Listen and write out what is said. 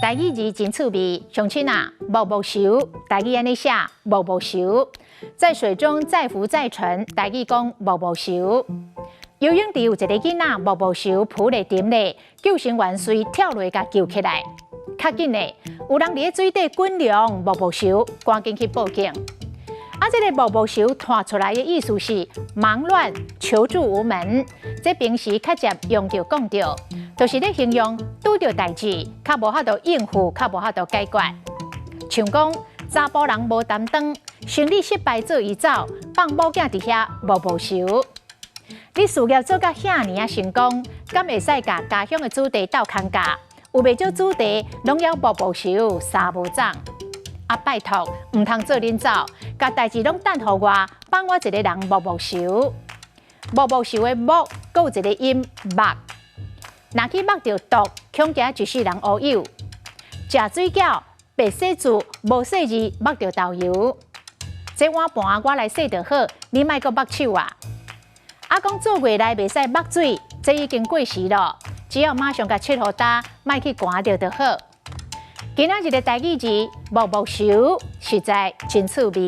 台语字真趣味，相亲啊，木木熟，台语安尼写木木熟，在水中载浮载沉，台语讲木木熟。游泳池有一个囡仔木木熟，扑咧沉咧，救生员随跳落甲救起来。较紧咧，有人伫咧水底滚凉，木木熟，赶紧去报警。这个木木熟传出来的意思是忙乱、求助无门。这平时较常用着讲着，就是咧形容拄着代志，较无法度应付，较无法度解决。像讲查甫人无担当，生理失败做伊走，放某囝伫遐木木熟。你事业做甲遐尼啊成功，敢会使甲家乡的子弟斗牵架？有袂少子弟拢要木木熟，三无长。拜托，唔通做恁走，甲代志拢等互我，帮我一个人木木熟。木木熟的木，阁有一个音目。若去目着毒，恐惊一世人乌有。食水饺，白洗字，无洗字，目着豆油。这碗盘我来洗就好，你莫阁目手啊！讲做月内袂使目水，这已经过时了，只要马上甲切互干，莫去寒着就好。今仔日的台语字木木熟，实在真趣味。